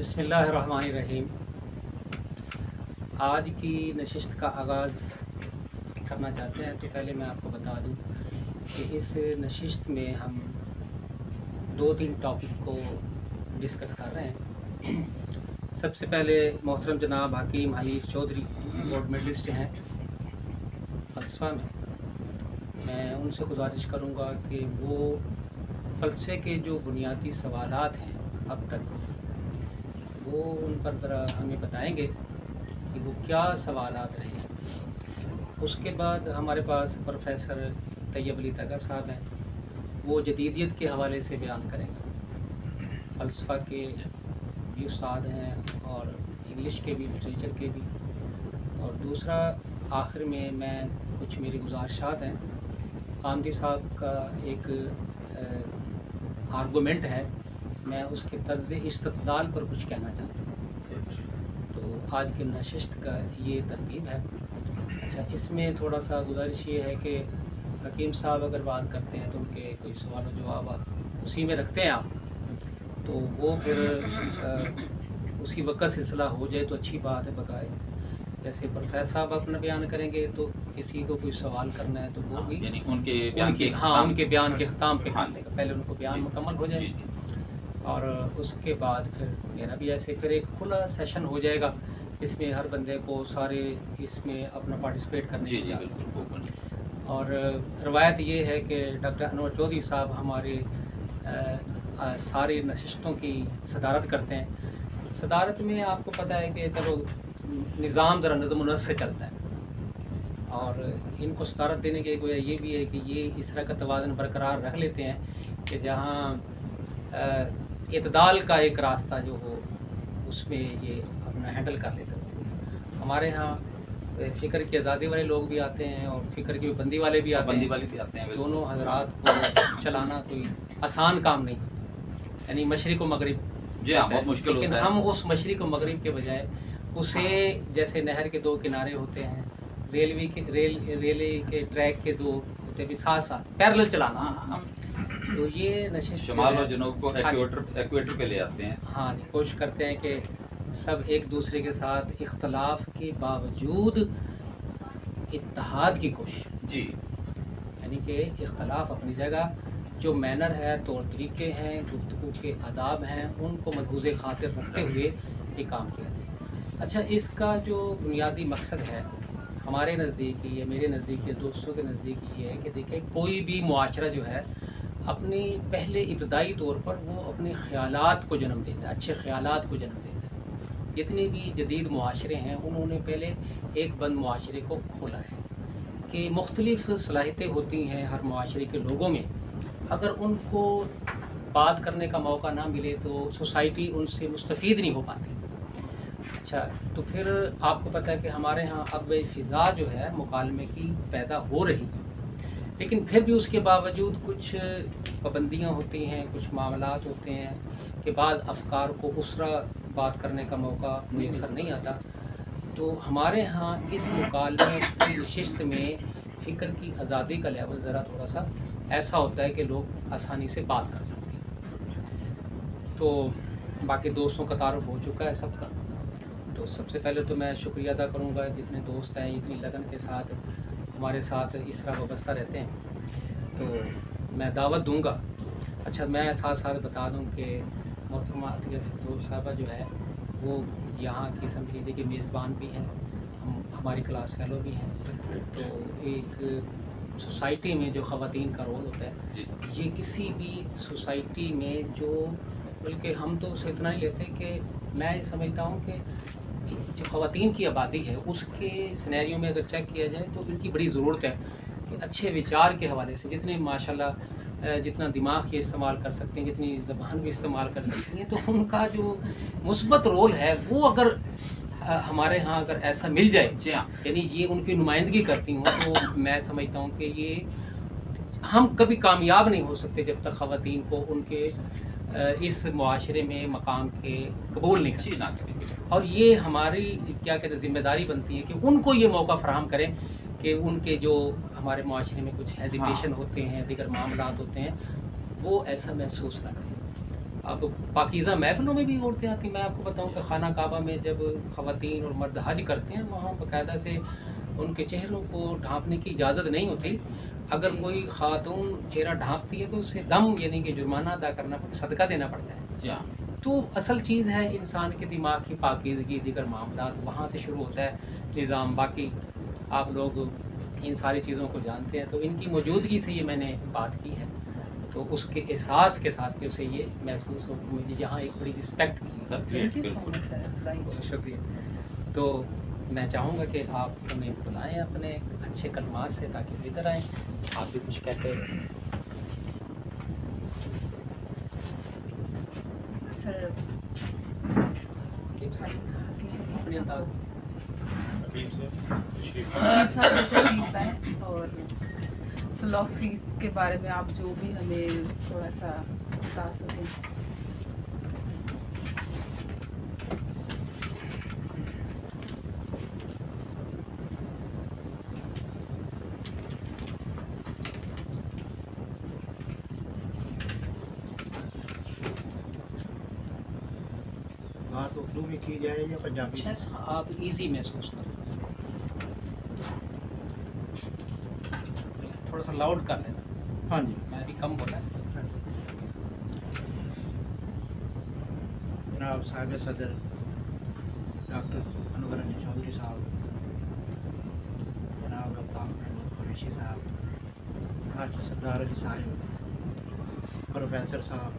बिस्मिल्लाहिर्रहमानिर्रहीम। आज की नशिस्त का आगाज़ करना चाहते हैं तो पहले मैं आपको बता दूं कि इस नशिस्त में हम 2-3 टॉपिक को डिस्कस कर रहे हैं। सबसे पहले मोहतरम जनाब हकीम हनीफ चौधरी गोल्ड मेडलिस्ट हैं फ़लसफ़ा में। मैं उनसे गुजारिश करूंगा कि वो फ़लसफ़े के जो बुनियादी सवालात हैं अब तक वो उन पर ज़रा हमें बताएंगे कि वो क्या सवालात रहे हैं। उसके बाद हमारे पास प्रोफेसर तैयब अली तगा साहब हैं, वो जदीदियत के हवाले से बयान करेंगे। फ़लसफ़ा के भी उस्ताद हैं और इंग्लिश के भी, लिटरेचर के भी। और दूसरा आखिर में मैं कुछ मेरी गुजारिशात हैं। कामदी साहब का एक आर्गूमेंट है, मैं उसके तर्ज़ इस्तदलाल पर कुछ कहना चाहता हूँ। तो आज की नशिस्त का ये तरतीब है। अच्छा, इसमें थोड़ा सा गुजारिश ये है कि हकीम साहब अगर बात करते हैं तो उनके कोई सवाल व जवाब आप उसी में रखते हैं आप, तो वो फिर उसी वक्त सिलसिला हो जाए तो अच्छी बात है। बकाए जैसे प्रोफेसर साहब अपना बयान करेंगे तो किसी को कोई सवाल करना है तो वो भी यानी उनके बयान के ख़त्म पे कर लेगा। पहले उनको बयान मुकम्मल हो जाए और उसके बाद फिर मेरा भी ऐसे फिर एक खुला सेशन हो जाएगा। इसमें हर बंदे को सारे इसमें अपना पार्टिसिपेट करने की इजाज़त। और रवायत ये है कि डॉक्टर अनवर चौधरी साहब हमारे सारी नशिस्तों की सदारत करते हैं। सदारत में आपको पता है कि चलो निज़ाम ज़रा नज़म से चलता है और इनको सदारत देने के गोया ये भी है कि ये इस तरह का तवाज़ुन बरकरार रख लेते हैं कि जहाँ इतदाल का एक रास्ता जो हो उसमें ये अपना हैंडल कर लेते हैं। हमारे यहाँ फ़िक्र की आज़ादी वाले लोग भी आते हैं और फ़िक्र की बंदी वाले भी आते हैं। दोनों हजरात को चलाना कोई आसान काम नहीं, यानी मशरिक़ व मगरिब बहुत मुश्किल लेकिन होता है। हम उस मशरिक़ व मगरिब के बजाय उसे जैसे नहर के दो किनारे होते हैं, रेलवे के ट्रैक के दो होते भी साथ साथ पैरेलल चलाना। तो ये नशिस्त शुमाल और जनूब को एक्वेटर पे ले आते हैं। हाँ जी, कोशिश करते हैं कि सब एक दूसरे के साथ इख्तलाफ के बावजूद इत्तेहाद की कोशिश जी, यानी कि इख्तलाफ अपनी जगह, जो मैनर है, तौर तरीके हैं, गुफ्तगू के आदाब हैं, उनको मलहूज़े खातिर रखते हुए ये काम किया जाए। अच्छा, इसका जो बुनियादी मकसद है हमारे नज़दीक या मेरे नज़दीक या दोस्तों के नज़दीक ये है कि देखिए कोई भी मुआशरा जो है अपनी पहले इब्तदाई तौर पर वो अपने ख़यालात को जन्म देता है, अच्छे ख़यालात को जन्म देता है। जितने भी जदीद मुआशरे हैं उन्होंने पहले एक बंद मुआशरे को खोला है कि मुख्तलिफ़ सलाहियतें होती हैं हर मुआशरे के लोगों में। अगर उनको बात करने का मौका ना मिले तो सोसाइटी उनसे मुस्तफ़ीद नहीं हो पाती। अच्छा, तो फिर आपको पता है कि हमारे यहाँ अब वही फ़िज़ा जो है मुकालमे की पैदा हो रही है, लेकिन फिर भी उसके बावजूद कुछ पाबंदियाँ होती हैं, कुछ मामलात होते हैं कि बाज़ अफ़कार को उसरा बात करने का मौका मुयस्सर नहीं आता। तो हमारे यहाँ इस मुकालमे की नशिस्त में फ़िक्र की आज़ादी का लेवल ज़रा थोड़ा सा ऐसा होता है कि लोग आसानी से बात कर सकते हैं। तो बाकी दोस्तों का तारुफ़ हो चुका है सबका। तो सबसे पहले तो मैं शुक्रिया अदा करूँगा जितने दोस्त हैं इतनी लगन के साथ हमारे साथ इस तरह वाबस्ता रहते हैं, तो मैं दावत दूंगा। अच्छा, मैं साथ साथ बता दूं कि मोहतरमा अतिया फ़िरदौस साहबा जो है वो यहाँ की समझ लीजिए कि मेज़बान भी हैं, हमारी क्लास फेलो भी हैं। तो एक सोसाइटी में जो ख़वातीन का रोल होता है, ये किसी भी सोसाइटी में जो, बल्कि हम तो उसे इतना ही लेते कि मैं ये समझता हूँ कि जो ख़वातीन की आबादी है उसके सिनेरियो में अगर चेक किया जाए तो इनकी बड़ी ज़रूरत है कि अच्छे विचार के हवाले से जितने माशाल्लाह जितना दिमाग ये इस्तेमाल कर सकते हैं, जितनी ज़बान भी इस्तेमाल कर सकती हैं, तो उनका जो मुस्बत रोल है वो अगर हमारे यहाँ अगर ऐसा मिल जाए, यानी ये उनकी नुमाइंदगी करती हूँ, तो मैं समझता हूँ कि ये हम कभी कामयाब नहीं हो सकते जब तक ख़वातीन को उनके इस मुआशरे में मकाम के कबूल नहीं करें। और ये हमारी क्या कहते हैं ज़िम्मेदारी बनती है कि उनको ये मौका फ़राहम करें कि उनके जो हमारे मुआशरे में कुछ हेजिटेशन होते हैं, दीगर मामलात होते हैं, वो ऐसा महसूस ना करें। اب پاکیزہ محفلوں میں بھی عورتیں آتی ہیں. میں آپ کو بتاؤں کہ خانہ کعبہ میں جب خواتین اور مرد حج کرتے ہیں وہاں باقاعدہ سے ان کے چہروں کو ڈھانپنے کی اجازت نہیں ہوتی. اگر کوئی خاتون چہرہ ڈھانپتی ہے تو اسے دم یعنی کہ جرمانہ ادا کرنا پڑتا، صدقہ دینا پڑتا ہے. جی ہاں. تو اصل چیز ہے انسان کے دماغ کی پاکیزگی، دیگر معاملات وہاں سے شروع ہوتا ہے نظام. باقی آپ لوگ ان ساری چیزوں کو جانتے ہیں، تو ان کی موجودگی سے یہ میں نے بات کی ہے. تو اس کے احساس کے ساتھ کہ اسے یہ محسوس ہو کہ مجھے یہاں ایک بڑی رسپیکٹ ملی. سر بالکل. بہت شکریہ. تو میں چاہوں گا کہ آپ ہمیں بلائیں اپنے اچھے کلمات سے تاکہ وہ ادھر آئیں. آپ بھی کچھ کہتے ہیں. سر اپنے انداز تشریف لائیں اور فلاسفی کے بارے میں آپ جو بھی ہمیں تھوڑا سا بتا سکیں. بات اردو میں کی جائے یا پنجابی؟ جیسا آپ ایزی محسوس کریں. تھوڑا سا لاؤڈ کر لینا. ہاں جی. میں بھی کم بولا. جناب صاحب صدر ڈاکٹر انور علی چودھری صاحب، جناب الطاف محمود قریشی صاحب، حاجی سردار علی صاحب، پروفیسر صاحب،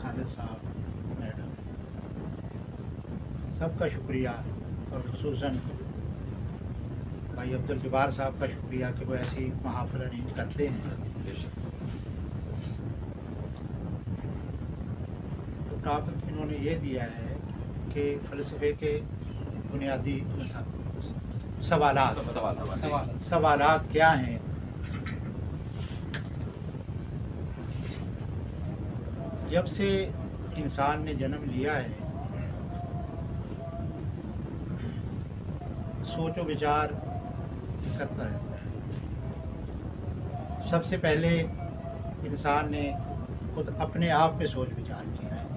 خالد صاحب، میڈم، سب کا شکریہ. اور خصوصاً بھائی عبدالجبار صاحب کا شکریہ کہ وہ ایسی محافل ارینج کرتے ہیں. تو ٹاپک انہوں نے یہ دیا ہے کہ فلسفے کے بنیادی سوالات کیا ہیں. جب سے انسان نے جنم لیا ہے سوچ و وچار کرتا رہتا ہے. سب سے پہلے انسان نے خود اپنے آپ پہ سوچ وچار کیا ہے.